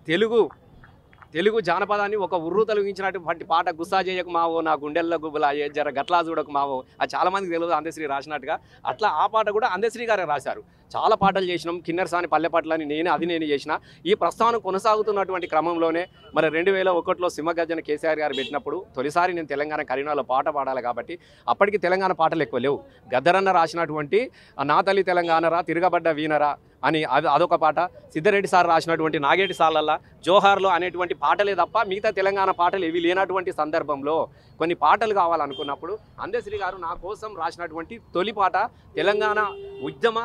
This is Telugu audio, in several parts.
తెలుగు జానపదాన్ని ఒక ఉర్రు తొలగించినటువంటి పాట గుస్సా చేయకు మావో నా గుండెల్లో గుబులా ఏ జర గట్లా చూడకు మావో అది చాలామందికి తెలియదు అందశ్రీ రాసినట్టుగా. అట్లా ఆ పాట కూడా అందశ్రీ గారే రాశారు. చాలా పాటలు చేసినాం, కిన్నెరసాని పల్లె పాటలని నేను చేసిన. ఈ ప్రస్థానం కొనసాగుతున్నటువంటి క్రమంలోనే మరి 2001లో సింహగర్జన కేసీఆర్ గారు పెట్టినప్పుడు తొలిసారి నేను తెలంగాణ కరీనాలో పాట పాడాలి కాబట్టి అప్పటికి తెలంగాణ పాటలు ఎక్కువ లేవు. గద్దరన్న రాసినటువంటి నా తల్లి తెలంగాణరా తిరగబడ్డ వీనరా అని అదొక పాట, సిద్ధారెడ్డి సార్ రాసినటువంటి నాగేటి సాలల్లా జోహార్లో అనేటువంటి పాటలే తప్ప మిగతా తెలంగాణ పాటలు ఏవి లేనటువంటి సందర్భంలో కొన్ని పాటలు కావాలనుకున్నప్పుడు అందశ్రీ గారు నా కోసం రాసినటువంటి తొలి పాట తెలంగాణ ఉద్యమ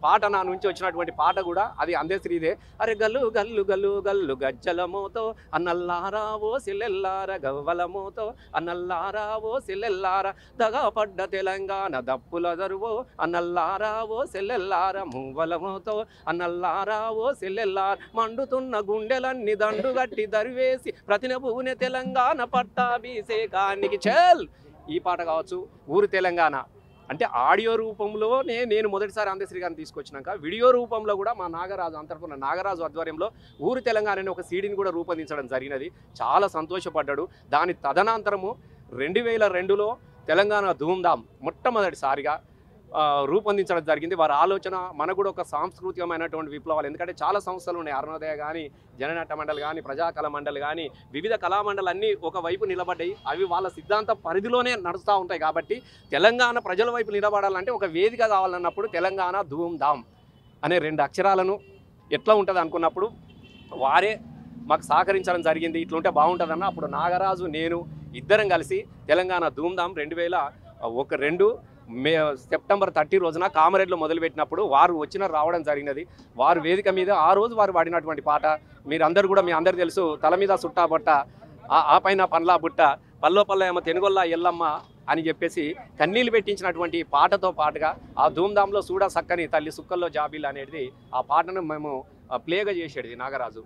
పాట నా నుంచి వచ్చినటువంటి పాట కూడా అది అందశ్రీదే. అరే గల్లు గల్లు గల్లు గల్లు గజ్జలమోతో అన్నల్లారావో సిల్లెల్లార గవ్వలమోతో అన్నల్లారావో సిల్లెల్లార దగపడ్డ తెలంగాణ దప్పుల దరువో అన్నల్లారావో సిల్లెల్లార మూవలమోతో అన్నల్లారావో సిల్లెల్లార మండుతున్న గుండెలన్నీ దండుగట్టి దరివేసి ప్రతినబూనె తెలంగాణ పట్టాభిషేకానికి చెల్. ఈ పాట కావచ్చు. ఊరు తెలంగాణ అంటే ఆడియో రూపంలోనే నేను మొదటిసారి అందశ్రీ గారిని తీసుకొచ్చినాక వీడియో రూపంలో కూడా మా నాగరాజు అంతర్పున నాగరాజు ఆధ్వర్యంలో ఊరు తెలంగాణ అనే ఒక సీడీని కూడా రూపొందించడం జరిగినది. చాలా సంతోషపడ్డాడు. దాని తదనంతరము 2002లో తెలంగాణ ధూమ్ధామ్ మొట్టమొదటిసారిగా రూపొందించడం జరిగింది. వారి ఆలోచన మనకు కూడా ఒక సాంస్కృతికమైనటువంటి విప్లవాలు, ఎందుకంటే చాలా సంస్థలు ఉన్నాయి, అరుణోదయ కానీ జననాట్య మండలి కానీ ప్రజాకళ మండలి కానీ వివిధ కళామండలి అన్నీ ఒకవైపు నిలబడ్డాయి. అవి వాళ్ళ సిద్ధాంత పరిధిలోనే నడుస్తూ ఉంటాయి. కాబట్టి తెలంగాణ ప్రజల వైపు నిలబడాలంటే ఒక వేదిక కావాలన్నప్పుడు తెలంగాణ ధూమ్ధామ్ అనే 2 అక్షరాలను ఎట్లా ఉంటుంది అనుకున్నప్పుడు వారే మాకు సహకరించడం జరిగింది. ఇట్లుంటే బాగుంటుందన్న అప్పుడు నాగరాజు నేను ఇద్దరం కలిసి తెలంగాణ ధూమ్ధామ్ 2002 సెప్టెంబర్ 30 రోజున కామారెడ్డిలో మొదలుపెట్టినప్పుడు వారు రావడం జరిగినది. వారు వేదిక మీద ఆ రోజు వారు పాడినటువంటి పాట మీరందరూ కూడా మీ అందరికీ తెలుసు. తల మీద సుట్టా బట్ట ఆ పైన పండ్లా బుట్ట పల్లో పల్ల ఏమో తెనుగొల్లా ఎల్లమ్మ అని చెప్పేసి కన్నీళ్ళు పెట్టించినటువంటి పాటతో పాటుగా ఆ ధూమ్ధామ్లో సూడా సక్కని తల్లి సుక్కల్లో జాబీలు అనేది ఆ పాటను మేము ప్లేగా చేసేది నాగరాజు.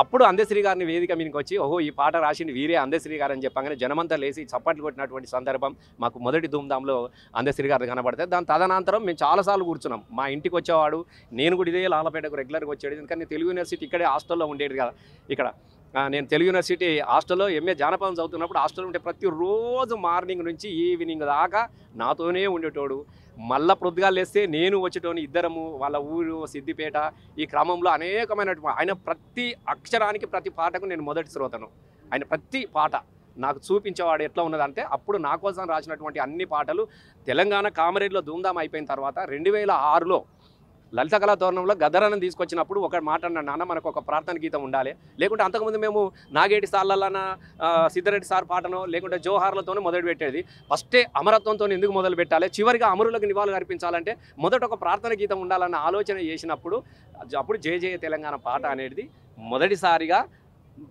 అప్పుడు అందశ్రీ గారిని వేదిక మీదకి వచ్చి ఓహో ఈ పాట రాసింది వీరే అందశ్రీ గారు అని చెప్పగానే జనమంతా లేచి చప్పట్లు కొట్టినటువంటి సందర్భం మాకు మొదటి ధూమ్ధామ్లో అందశ్రీ గారు కనబడతాయి. దాని తదనంతరం మేము చాలాసార్లు కూర్చున్నాం. మా ఇంటికి వచ్చేవాడు, నేను కూడా ఇదే లాలపేటకు రెగ్యులర్గా వచ్చేది. ఎందుకంటే తెలుగు యూనివర్సిటీ ఇక్కడే హాస్టల్లో ఉండేది కదా. ఇక్కడ నేను తెలుగు యూనివర్సిటీ హాస్టల్లో ఎంఏ జానపదం చదువుతున్నప్పుడు హాస్టల్లో ఉంటే ప్రతిరోజు మార్నింగ్ నుంచి ఈవినింగ్ దాకా నాతోనే ఉండేటోడు. మళ్ళా పొద్దుగాలు లేస్తే నేను వచ్చేటోని, ఇద్దరము వాళ్ళ ఊరు సిద్దిపేట. ఈ క్రమంలో అనేకమైనటువంటి ఆయన ప్రతి అక్షరానికి ప్రతి పాటకు నేను మొదటి శ్రోతను. ఆయన ప్రతి పాట నాకు చూపించేవాడు ఎట్లా ఉన్నదంటే అప్పుడు నా కోసం రాసినటువంటి అన్ని పాటలు తెలంగాణ కామారెడ్డిలో ధూమ్ధామ్ అయిపోయిన తర్వాత 2006లో లలిత కళా తోరణంలో గద్దరన్న తీసుకొచ్చినప్పుడు ఒక మాట అన్నాడు, నాన్న మనకు ఒక ప్రార్థన గీతం ఉండాలి, లేకుంటే అంతకుముందు మేము నాగేటి సార్లన సిద్ధారెడ్డి సార్ పాటనో లేకుంటే జోహార్లతోనే మొదలు పెట్టేది. ఫస్టే అమరత్వంతో ఎందుకు మొదలు పెట్టాలి, చివరిగా అమరులకు నివాళులు అర్పించాలంటే మొదట ఒక ప్రార్థన గీతం ఉండాలన్న ఆలోచన చేసినప్పుడు అప్పుడు జయ జయ తెలంగాణ పాట అనేది మొదటిసారిగా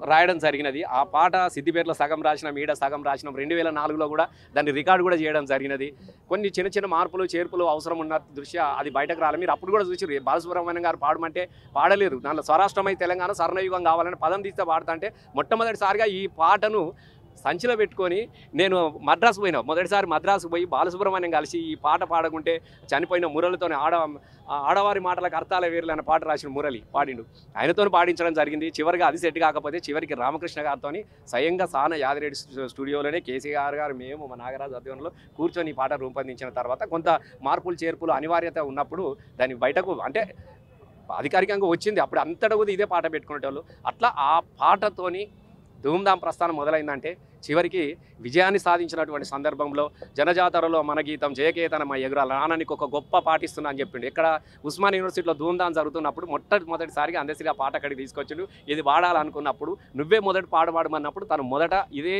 రాయడం జరిగినది. ఆ పాట సిద్దిపేటలో సగం రాసినాం, ఈడ సగం రాసినాం. 2004లో కూడా దాన్ని రికార్డు కూడా చేయడం జరిగినది. కొన్ని చిన్న చిన్న మార్పులు చేర్పులు అవసరం ఉన్న దృష్ట్యా అది బయటకు రాలి. మీరు అప్పుడు కూడా చూసి బాలసుబ్రహ్మణ్యం గారు పాడమంటే పాడలేరు. దాంట్లో స్వరాష్ట్రమై తెలంగాణ స్వర్ణయుగం కావాలని పదం తీస్తే పాడతా అంటే మొట్టమొదటిసారిగా ఈ పాటను సంచిలో పెట్టుకొని నేను మద్రాసు పోయినా. మొదటిసారి మద్రాసు పోయి బాలసుబ్రహ్మణ్యం కలిసి ఈ పాట పాడకుంటే చనిపోయిన మురళితో ఆడవారి మాటలకు అర్థాల వేర్లు అనే పాట రాసిన మురళి పాడిండు. ఆయనతో పాడించడం జరిగింది. చివరిగా అది సెట్ కాకపోతే చివరికి రామకృష్ణ గారితో స్వయంగా సాన యాదిరెడ్డి స్టూడియోలోనే కేసీఆర్ గారు మేము మా నాగరాజు అధ్వర్యంలో కూర్చొని ఈ పాట రూపొందించిన తర్వాత కొంత మార్పులు చేర్పులు అనివార్యత ఉన్నప్పుడు దాన్ని బయటకు అంటే అధికారికంగా వచ్చింది. అప్పుడు అంతటా కూడా ఇదే పాట పెట్టుకునేటోళ్ళు. అట్లా ఆ పాటతోని ధూమ్ధామ్ ప్రస్థానం మొదలైందంటే చివరికి విజయాన్ని సాధించినటువంటి సందర్భంలో జనజాతరలో మన గీతం జయకేతనమ్మ ఎగురాల నాన్ననికి ఒక గొప్ప పాటిస్తున్నా అని చెప్పిండు. ఇక్కడ ఉస్మాన్ యూనివర్సిటీలో ధూమ్ధామ్ జరుగుతున్నప్పుడు మొదటిసారిగా అందశ్రీ ఆ పాట అక్కడికి తీసుకొచ్చిండు. ఇది వాడాలనుకున్నప్పుడు నువ్వే మొదటి పాడమన్నప్పుడు తను మొదట ఇదే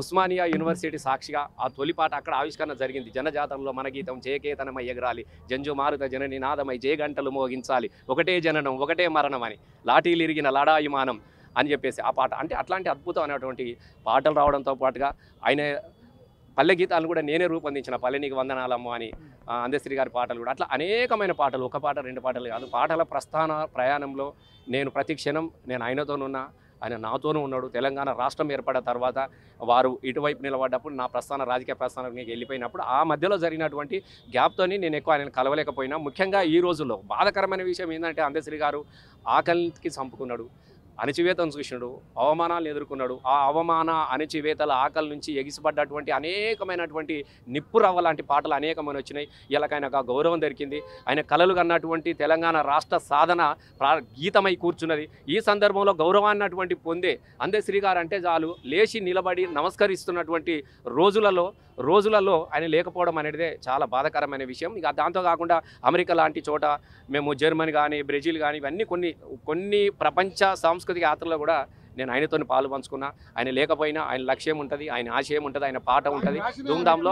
ఉస్మానియా యూనివర్సిటీ సాక్షిగా ఆ తొలి పాట అక్కడ ఆవిష్కరణ జరిగింది. జనజాతరంలో మన గీతం జయకేతనమై ఎగరాలి, జంజు మారుత జనని నాదమై జయ గంటలు మోగించాలి, ఒకటే జననం ఒకటే మరణం అని లాఠీలు ఇరిగిన లడాయుమానం అని చెప్పేసి ఆ పాట. అంటే అట్లాంటి అద్భుతమైనటువంటి పాటలు రావడంతో పాటుగా ఆయన పల్లె గీతాలను కూడా నేనే రూపొందించిన పల్లె నీకు వందనాలమ్మ అని అందశ్రీ గారి పాటలు కూడా అట్లా అనేకమైన పాటలు, ఒక పాట రెండు పాటలు కాదు, పాటల ప్రయాణంలో నేను ప్రతి క్షణం నేను ఆయనతోనున్నా, ఆయన నాతోనూ ఉన్నాడు. తెలంగాణ రాష్ట్రం ఏర్పడిన తర్వాత వారు ఇటువైపు నిలబడ్డప్పుడు నా రాజకీయ ప్రస్థానానికి వెళ్ళిపోయినప్పుడు ఆ మధ్యలో జరిగినటువంటి గ్యాప్తోని నేను ఎక్కువ ఆయన కలవలేకపోయినా. ముఖ్యంగా ఈ రోజుల్లో బాధాకరమైన విషయం ఏంటంటే అందశ్రీ గారు ఆకలికి చంపుకున్నాడు. అణచివేతను చూసినాడు, అవమానాలను ఎదుర్కొన్నాడు. ఆ అవమాన అణచివేతల ఆకలి నుంచి ఎగిసిపడ్డటువంటి అనేకమైనటువంటి నిప్పు రవ్వ లాంటి పాటలు అనేకమైన వచ్చినాయి. ఇలాగ గౌరవం దొరికింది. ఆయన కలలు కన్నటువంటి తెలంగాణ రాష్ట్ర సాధన గీతమై కూర్చున్నది. ఈ సందర్భంలో గౌరవాన్నటువంటి పొందే అందశ్రీ గారు అంటే చాలు లేచి నిలబడి నమస్కరిస్తున్నటువంటి రోజులలో ఆయన లేకపోవడం అనేదే చాలా బాధాకరమైన విషయం. ఇక దాంతో కాకుండా అమెరికా లాంటి చోట మేము జర్మనీ కానీ బ్రెజిల్ కానీ ఇవన్నీ కొన్ని ప్రపంచ సాంస్కృతిక యాత్రలో కూడా నేను ఆయనతో పాలు పంచుకున్నా. ఆయన లేకపోయినా ఆయన లక్ష్యం ఉంటుంది, ఆయన ఆశయం ఉంటుంది, ఆయన పాట ఉంటుంది. ధూమ్ధాంలో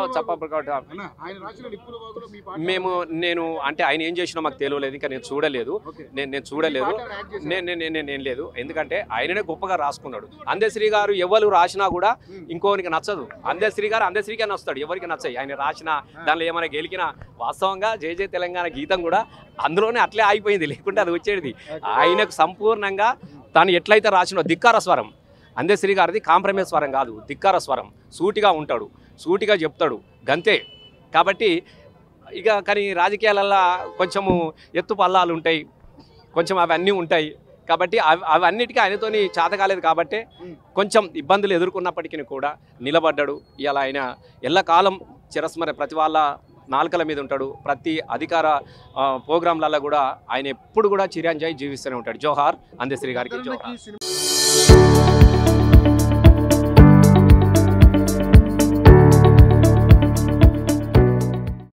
నేను అంటే ఆయన ఏం చేసినా మాకు తెలియలేదు, ఇంకా నేను చూడలేదు. నేను లేదు. ఎందుకంటే ఆయననే గొప్పగా రాసుకున్నాడు. అందశ్రీ గారు ఎవరు రాసినా కూడా ఇంకోనికి నచ్చదు. అందశ్రీ గారు అందశ్రీకే నచ్చుతాడు, ఎవరికి నచ్చాయి. ఆయన రాసిన దానిలో ఏమైనా గెలికినా వాస్తవంగా జై జై తెలంగాణ గీతం కూడా అందులోనే అట్లే ఆగిపోయింది, లేకుంటే అది వచ్చేది. ఆయనకు సంపూర్ణంగా తాను ఎట్లయితే రాసినో ధిక్కార స్వరం, అందశ్రీ గారిది కాంప్రమైజ్ స్వరం కాదు, ధిక్కార స్వరం. సూటిగా ఉంటాడు, సూటిగా చెప్తాడు, గంతే. కాబట్టి కానీ రాజకీయాలల్లో కొంచెము ఎత్తు పల్లాలు ఉంటాయి, కొంచెం అవన్నీ ఉంటాయి. కాబట్టి అవన్నిటికీ ఆయనతోని చేత కాలేదు. కాబట్టి కొంచెం ఇబ్బందులు ఎదుర్కొన్నప్పటికీ కూడా నిలబడ్డాడు. ఇలా ఆయన ఎల్లకాలం చిరస్మరణ, ప్రతి వాళ్ళ నాలుకల మీద ఉంటాడు. ప్రతి అధికార ప్రోగ్రాంలలో కూడా ఆయన ఎప్పుడు కూడా చిరంజీవి జీవిస్తూనే ఉంటాడు. జోహార్ అందశ్రీ గారికి జోహార్.